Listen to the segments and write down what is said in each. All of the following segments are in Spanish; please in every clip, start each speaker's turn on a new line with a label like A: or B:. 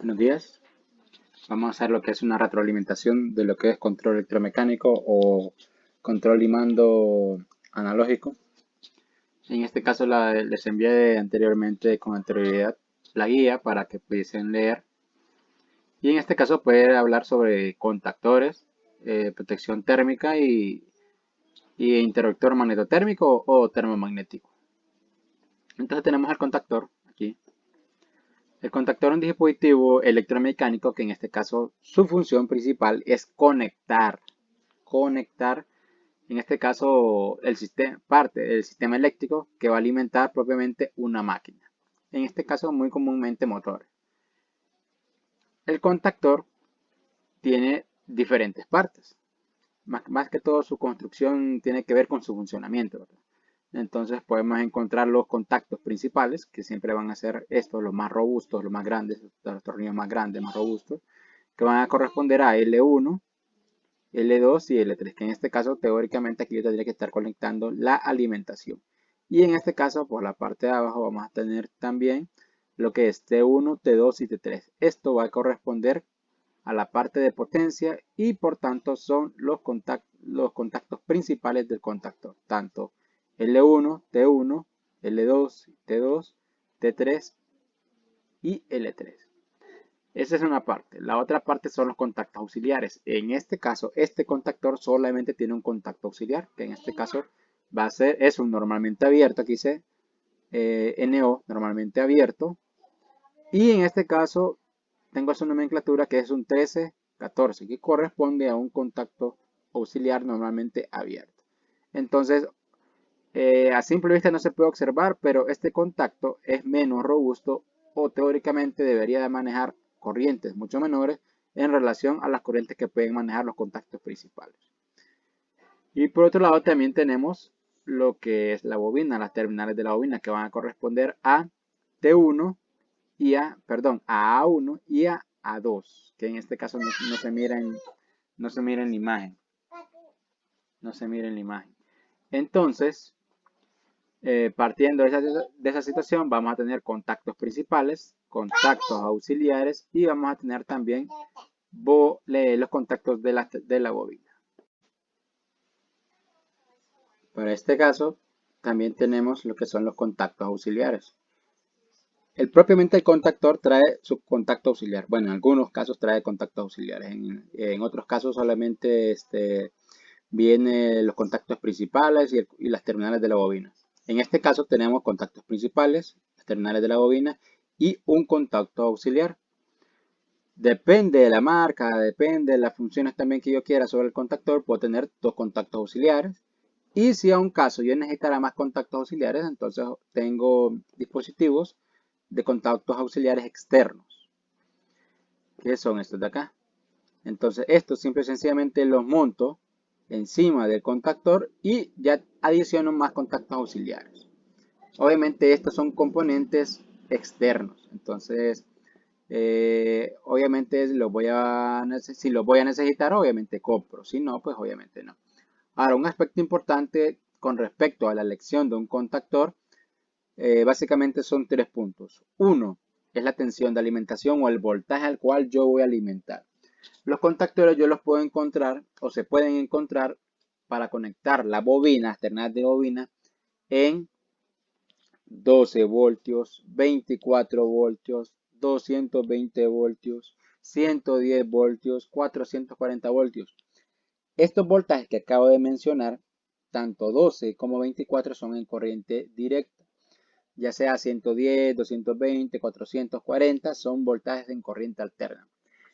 A: Buenos días. Vamos a hacer lo que es una retroalimentación de lo que es control electromecánico o control y mando analógico. En este caso les envié anteriormente con anterioridad la guía para que pudiesen leer. Y en este caso puede hablar sobre contactores, protección térmica y interruptor magnetotérmico o termomagnético. Entonces tenemos el contactor aquí. El contactor es un dispositivo electromecánico que en este caso su función principal es conectar, en este caso el sistema, parte del sistema eléctrico que va a alimentar propiamente una máquina. En este caso muy comúnmente motores. El contactor tiene diferentes partes. Más que todo su construcción tiene que ver con su funcionamiento, ¿verdad? Entonces podemos encontrar los contactos principales, que siempre van a ser estos, los más robustos, los más grandes, los tornillos más grandes, más robustos, que van a corresponder a L1, L2 y L3, que en este caso teóricamente aquí yo tendría que estar conectando la alimentación. Y en este caso por la parte de abajo vamos a tener también lo que es T1, T2 y T3. Esto va a corresponder a la parte de potencia y por tanto son los contactos principales del contactor, tanto L1, T1, L2, T2, T3 y L3. Esa es una parte. La otra parte son los contactos auxiliares. En este caso, este contactor solamente tiene un contacto auxiliar, que en este caso va a ser, es un normalmente abierto, aquí dice NO, normalmente abierto. Y en este caso, tengo su nomenclatura que es un 13-14, que corresponde a un contacto auxiliar normalmente abierto. Entonces, a simple vista no se puede observar, pero este contacto es menos robusto o teóricamente debería de manejar corrientes mucho menores en relación a las corrientes que pueden manejar los contactos principales. Y por otro lado también tenemos lo que es la bobina, las terminales de la bobina que van a corresponder a T1 y a A1 y a A2, que en este caso no se mira en la imagen. No se mira en la imagen. Entonces, partiendo de esa situación, vamos a tener contactos principales, contactos auxiliares y vamos a tener también los contactos de la bobina. Para este caso, también tenemos lo que son los contactos auxiliares. Propiamente el contactor trae su contacto auxiliar. Bueno, en algunos casos trae contactos auxiliares. En otros casos solamente vienen los contactos principales y las terminales de la bobina. En este caso tenemos contactos principales, las terminales de la bobina y un contacto auxiliar. Depende de la marca, depende de las funciones también que yo quiera sobre el contactor, puedo tener dos contactos auxiliares. Y si a un caso yo necesitara más contactos auxiliares, entonces tengo dispositivos de contactos auxiliares externos, que son estos de acá. Entonces estos simple y sencillamente los monto encima del contactor y ya adiciono más contactos auxiliares. Obviamente estos son componentes externos, entonces obviamente si los voy a necesitar, obviamente compro, si no, pues obviamente no. Ahora, un aspecto importante con respecto a la elección de un contactor, básicamente son tres puntos. Uno es la tensión de alimentación o el voltaje al cual yo voy a alimentar. Los contactores yo los puedo encontrar o se pueden encontrar para conectar la bobina, las terminales de bobina, en 12 voltios, 24 voltios, 220 voltios, 110 voltios, 440 voltios. Estos voltajes que acabo de mencionar, tanto 12 como 24 son en corriente directa, ya sea 110, 220, 440, son voltajes en corriente alterna.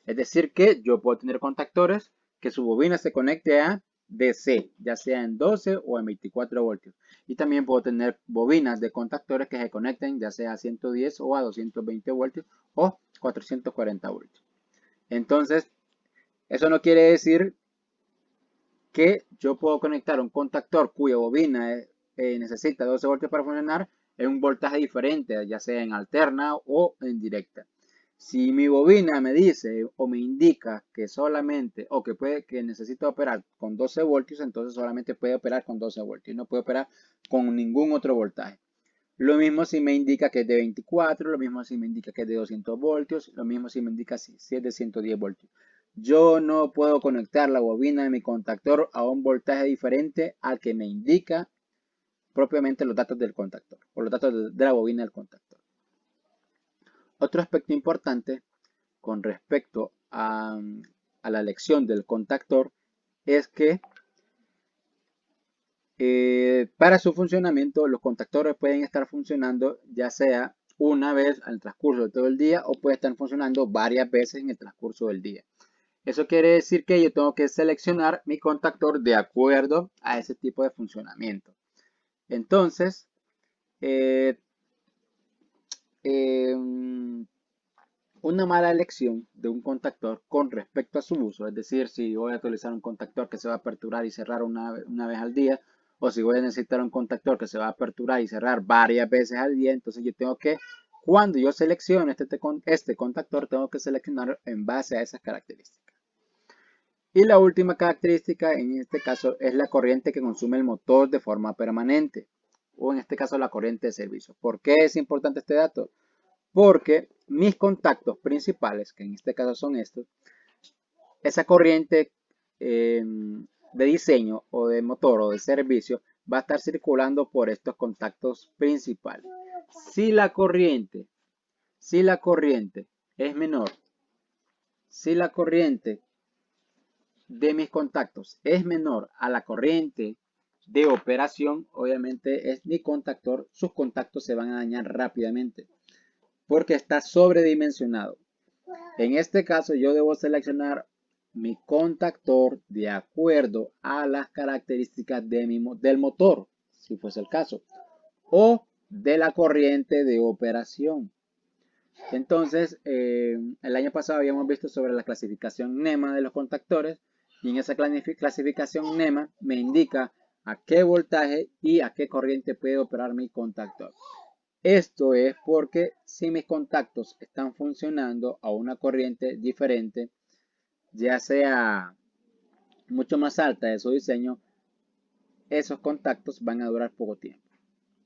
A: Es decir que yo puedo tener contactores que su bobina se conecte a DC, ya sea en 12 o en 24 voltios. Y también puedo tener bobinas de contactores que se conecten ya sea a 110 o a 220 voltios o 440 voltios. Entonces, eso no quiere decir que yo puedo conectar un contactor cuya bobina necesita 12 voltios para funcionar en un voltaje diferente, ya sea en alterna o en directa. Si mi bobina me dice o me indica que solamente o que necesita operar con 12 voltios, entonces solamente puede operar con 12 voltios y no puede operar con ningún otro voltaje. Lo mismo si me indica que es de 24, lo mismo si me indica que es de 200 voltios, lo mismo si me indica si es de 110 voltios. Yo no puedo conectar la bobina de mi contactor a un voltaje diferente al que me indica propiamente los datos del contactor o los datos de la bobina del contactor. Otro aspecto importante con respecto a la elección del contactor es que para su funcionamiento los contactores pueden estar funcionando ya sea una vez al transcurso de todo el día o puede estar funcionando varias veces en el transcurso del día. Eso quiere decir que yo tengo que seleccionar mi contactor de acuerdo a ese tipo de funcionamiento. Entonces, una mala elección de un contactor con respecto a su uso, es decir, si voy a utilizar un contactor que se va a aperturar y cerrar una vez al día, o si voy a necesitar un contactor que se va a aperturar y cerrar varias veces al día, entonces yo tengo que, cuando yo seleccione este contactor, tengo que seleccionar en base a esas características. Y la última característica en este caso es la corriente que consume el motor de forma permanente, o en este caso la corriente de servicio. ¿Por qué es importante este dato? Porque mis contactos principales, que en este caso son estos, esa corriente de diseño o de motor o de servicio va a estar circulando por estos contactos principales. Si la corriente es menor, si la corriente de mis contactos es menor a la corriente de operación, obviamente es mi contactor, sus contactos se van a dañar rápidamente porque está sobredimensionado. En este caso yo debo seleccionar mi contactor de acuerdo a las características del motor, si fuese el caso, o de la corriente de operación. Entonces, el año pasado habíamos visto sobre la clasificación NEMA de los contactores y en esa clasificación NEMA me indica a qué voltaje y a qué corriente puede operar mi contactor. Esto es porque si mis contactos están funcionando a una corriente diferente, ya sea mucho más alta de su diseño, esos contactos van a durar poco tiempo.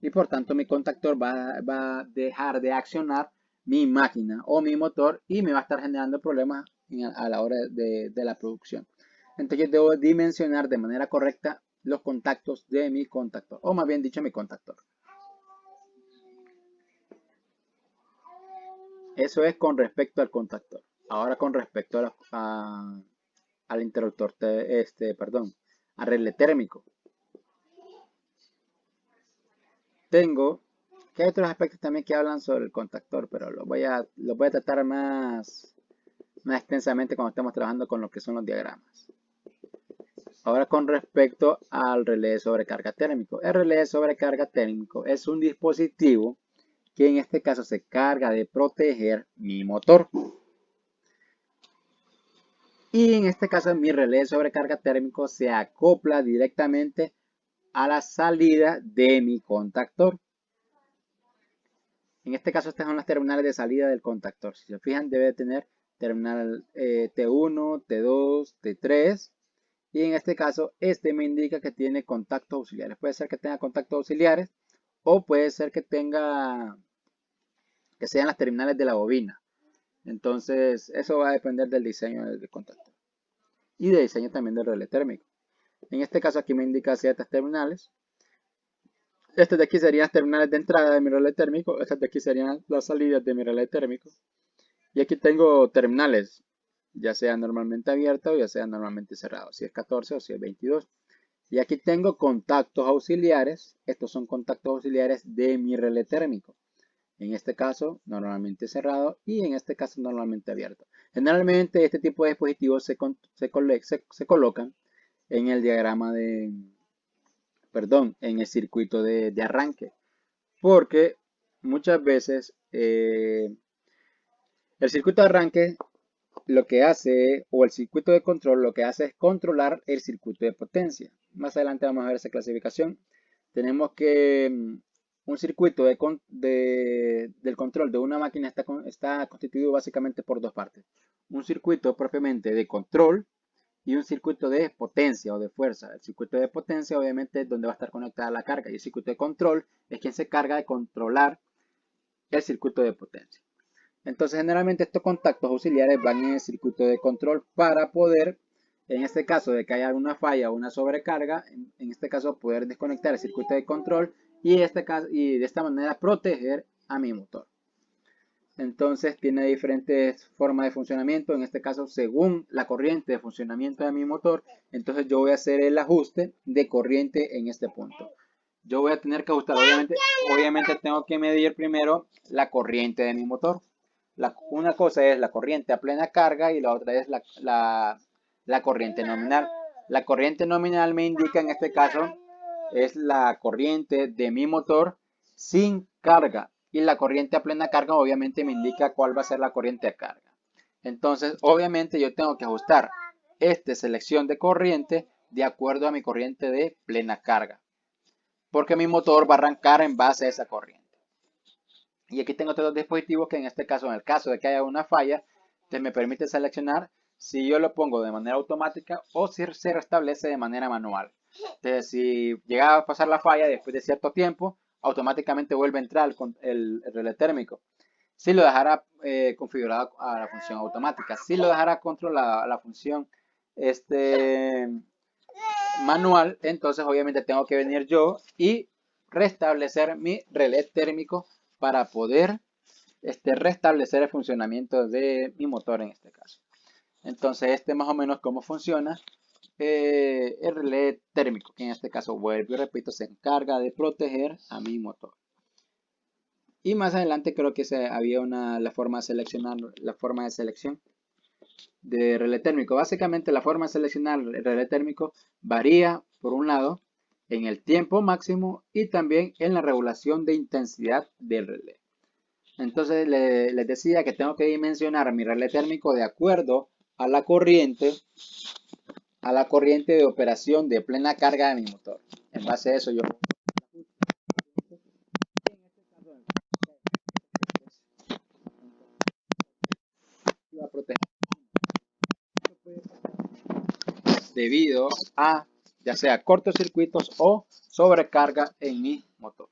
A: Y por tanto mi contactor va a dejar de accionar mi máquina o mi motor y me va a estar generando problemas a la hora de la producción. Entonces yo debo dimensionar de manera correcta los contactos de mi contactor, o más bien dicho mi contactor. Eso es con respecto al contactor. Ahora con respecto al interruptor, al relé térmico. Tengo que hay otros aspectos también que hablan sobre el contactor, pero los voy a tratar más extensamente cuando estemos trabajando con lo que son los diagramas. Ahora con respecto al relé de sobrecarga térmico. El relé de sobrecarga térmico es un dispositivo que en este caso se carga de proteger mi motor. Y en este caso mi relé de sobrecarga térmico se acopla directamente a la salida de mi contactor. En este caso estas son las terminales de salida del contactor. Si se fijan debe tener terminal T1, T2, T3. Y en este caso este me indica que tiene contactos auxiliares. Puede ser que tenga contactos auxiliares o puede ser que sean las terminales de la bobina. Entonces eso va a depender del diseño del contactor y del diseño también del relé térmico. En este caso aquí me indica ciertas terminales. Estas de aquí serían las terminales de entrada de mi relé térmico. Estas de aquí serían las salidas de mi relé térmico. Y aquí tengo terminales, ya sea normalmente abierto o ya sea normalmente cerrado. Si es 14 o si es 22. Y aquí tengo contactos auxiliares. Estos son contactos auxiliares de mi relé térmico. En este caso, normalmente cerrado y en este caso, normalmente abierto. Generalmente, este tipo de dispositivos se colocan en el diagrama en el circuito de arranque. Porque muchas veces el circuito de arranque lo que hace, o el circuito de control, lo que hace es controlar el circuito de potencia. Más adelante vamos a ver esa clasificación. Tenemos que un circuito del control de una máquina está constituido básicamente por dos partes. Un circuito propiamente de control y un circuito de potencia o de fuerza. El circuito de potencia obviamente es donde va a estar conectada la carga y el circuito de control es quien se carga de controlar el circuito de potencia. Entonces generalmente estos contactos auxiliares van en el circuito de control para poder, en este caso de que haya alguna falla o una sobrecarga, en este caso poder desconectar el circuito de control y de esta manera proteger a mi motor. Entonces tiene diferentes formas de funcionamiento, en este caso según la corriente de funcionamiento de mi motor. Entonces yo voy a hacer el ajuste de corriente en este punto. Yo voy a tener que ajustar, obviamente tengo que medir primero la corriente de mi motor. Una cosa es la corriente a plena carga y la otra es la corriente nominal. La corriente nominal me indica en este caso es la corriente de mi motor sin carga. Y la corriente a plena carga obviamente me indica cuál va a ser la corriente a carga. Entonces, obviamente yo tengo que ajustar esta selección de corriente de acuerdo a mi corriente de plena carga. Porque mi motor va a arrancar en base a esa corriente. Y aquí tengo otros dispositivos que en este caso, en el caso de que haya una falla, me permite seleccionar si yo lo pongo de manera automática o si se restablece de manera manual. Entonces, si llega a pasar la falla después de cierto tiempo, automáticamente vuelve a entrar el relé térmico. Si lo dejara configurado a la función automática, si lo dejara controlado a la función manual, entonces obviamente tengo que venir yo y restablecer mi relé térmico para poder restablecer el funcionamiento de mi motor en este caso. Entonces más o menos cómo funciona el relé térmico, que en este caso, vuelvo y repito, se encarga de proteger a mi motor. Y más adelante creo que había la forma de selección de relé térmico. Básicamente la forma de seleccionar el relé térmico varía, por un lado, en el tiempo máximo y también en la regulación de intensidad del relé. Entonces les decía que tengo que dimensionar mi relé térmico de acuerdo a la corriente de operación de plena carga de mi motor. En base a eso yo voy a proteger debido a ya sea cortocircuitos o sobrecarga en mi motor.